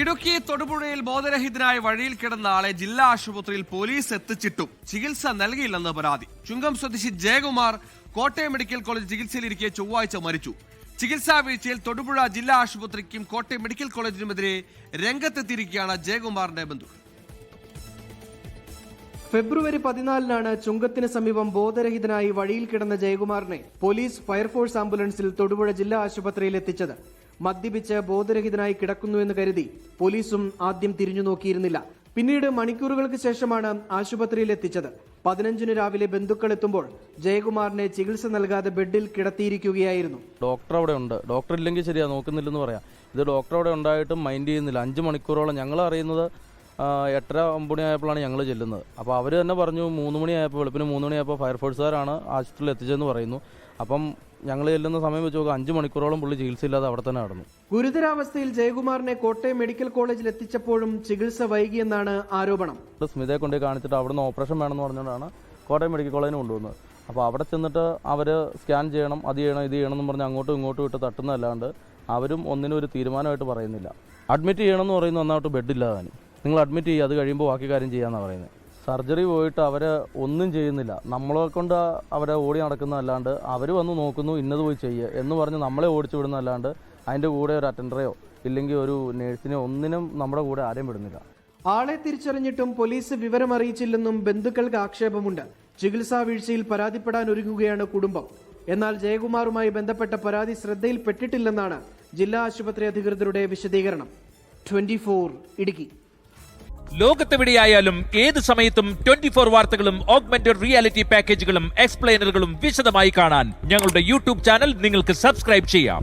ഇടുക്കി തൊടുപുഴയിൽ ബോധരഹിതനായ വഴിയിൽ കിടന്ന ആളെ ജില്ലാ ആശുപത്രിയിൽ പോലീസ് എത്തിച്ചിട്ടും ചികിത്സ നൽകിയില്ലെന്ന് പരാതി. ചുങ്കം സ്വദേശി ജയകുമാർ കോട്ടയം മെഡിക്കൽ കോളേജ് ചികിത്സയിലിരിക്കെ ചൊവ്വാഴ്ച മരിച്ചു. ചികിത്സാ വീഴ്ചയിൽ തൊടുപുഴ ജില്ലാ ആശുപത്രിക്കും കോട്ടയം മെഡിക്കൽ കോളേജിനുമെതിരെ രംഗത്തെത്തിയിരിക്കുകയാണ് ജയകുമാറിന്റെ ബന്ധു. ഫെബ്രുവരി 14-നാണ് ചുങ്കത്തിന് സമീപം ബോധരഹിതനായി വഴിയിൽ കിടന്ന ജയകുമാറിനെ പോലീസ് ഫയർഫോഴ്സ് ആംബുലൻസിൽ തൊടുപുഴ ജില്ലാ ആശുപത്രിയിൽ എത്തിച്ചത്. മദ്യപിച്ച് ബോധരഹിതനായി കിടക്കുന്നുവെന്ന് കരുതി പോലീസും ആദ്യം തിരിഞ്ഞു നോക്കിയിരുന്നില്ല. പിന്നീട് മണിക്കൂറുകൾക്ക് ശേഷമാണ് ആശുപത്രിയിൽ എത്തിച്ചത്. 15-ന് രാവിലെ ബന്ധുക്കൾ എത്തുമ്പോൾ ജയകുമാറിനെ ചികിത്സ നൽകാതെ ബെഡിൽ കിടത്തിയിരിക്കുകയായിരുന്നു. ഡോക്ടർ അവിടെ ഉണ്ട്, ഡോക്ടർ ഇല്ലെങ്കിൽ ശരിയാ നോക്കുന്നില്ലെന്ന് പറയാം. ഇത് ഡോക്ടർ അവിടെ ഉണ്ടായിട്ടും മൈൻഡ് ചെയ്യുന്നില്ല. 5 മണിക്കൂറോളം ഞങ്ങൾ അറിയുന്നത് 8:30-9 ആയപ്പോഴാണ് ഞങ്ങൾ ചെല്ലുന്നത്. അപ്പോൾ അവർ തന്നെ പറഞ്ഞു 3 മണിയായപ്പോൾ വെളുപ്പിന് 3 മണിയായപ്പോൾ ഫയർഫോഴ്സുകാരാണ് ആശുപത്രിയിൽ എത്തിച്ചതെന്ന് പറയുന്നു. അപ്പം ഞങ്ങൾ ചെല്ലുന്ന സമയം വെച്ച് നോക്കുക 5 മണിക്കൂറോളം പുള്ളി ചികിത്സയില്ലാതെ അവിടെ തന്നെ നടന്നു. ഗുരുതരാവസ്ഥയിൽ ജയകുമാറിനെ കോട്ടയം മെഡിക്കൽ കോളേജിൽ എത്തിച്ചപ്പോഴും ചികിത്സ വൈകിയെന്നാണ് ആരോപണം. സ്മിതയെ കൊണ്ട് കാണിച്ചിട്ട് അവിടുന്ന് ഓപ്പറേഷൻ വേണമെന്ന് പറഞ്ഞുകൊണ്ടാണ് കോട്ടയം മെഡിക്കൽ കോളേജിന് കൊണ്ടുവന്നത്. അപ്പോൾ അവിടെ ചെന്നിട്ട് അവർ സ്കാൻ ചെയ്യണം, അത് ചെയ്യണം, ഇത് ചെയ്യണം എന്ന് പറഞ്ഞ് അങ്ങോട്ടും ഇങ്ങോട്ടും ഇട്ട് തട്ടുന്നതല്ലാണ്ട് അവരും ഒന്നിനും ഒരു തീരുമാനമായിട്ട് പറയുന്നില്ല. അഡ്മിറ്റ് ചെയ്യണമെന്ന് പറയുന്നു, ഒന്നാമത്തെ ബെഡില്ലാതെ നിങ്ങൾ അഡ്മിറ്റ് ചെയ്യുക, അത് കഴിയുമ്പോൾ ബാക്കി കാര്യം ചെയ്യാമെന്നാണ് പറയുന്നത്. സർജറി പോയിട്ട് അവർ ഒന്നും ചെയ്യുന്നില്ല. നമ്മളെ കൊണ്ട് അവരെ ഓടി നടക്കുന്നതല്ലാണ്ട് അവർ വന്ന് നോക്കുന്നു, ഇന്നത് പോയി ചെയ്യുക എന്ന് പറഞ്ഞ് നമ്മളെ ഓടിച്ചു വിടുന്നതല്ലാണ്ട് അതിൻ്റെ കൂടെ ഒരു അറ്റൻഡറെയോ ഇല്ലെങ്കിൽ ഒരു നേഴ്സിനെയോ ഒന്നിനും നമ്മുടെ കൂടെ ആരെയും വിടുന്നില്ല. ആളെ തിരിച്ചറിഞ്ഞിട്ടും പോലീസ് വിവരം അറിയിച്ചില്ലെന്നും ബന്ധുക്കൾക്ക് ആക്ഷേപമുണ്ട്. ചികിത്സാ വീഴ്ചയിൽ പരാതിപ്പെടാൻ ഒരുങ്ങുകയാണ് കുടുംബം. എന്നാൽ ജയകുമാറുമായി ബന്ധപ്പെട്ട പരാതി ശ്രദ്ധയിൽപ്പെട്ടിട്ടില്ലെന്നാണ് ജില്ലാ ആശുപത്രി അധികൃതരുടെ വിശദീകരണം. 24 ഇടുക്കി. ലോകത്തെവിടെയായാലും ഏത് സമയത്തും 24 വാർത്തകളും ഓഗ്മെന്റഡ് റിയാലിറ്റി പാക്കേജുകളും എക്സ്പ്ലെയിനറുകളും വിശദമായി കാണാൻ ഞങ്ങളുടെ യൂട്യൂബ് ചാനൽ നിങ്ങൾക്ക് സബ്സ്ക്രൈബ് ചെയ്യാം.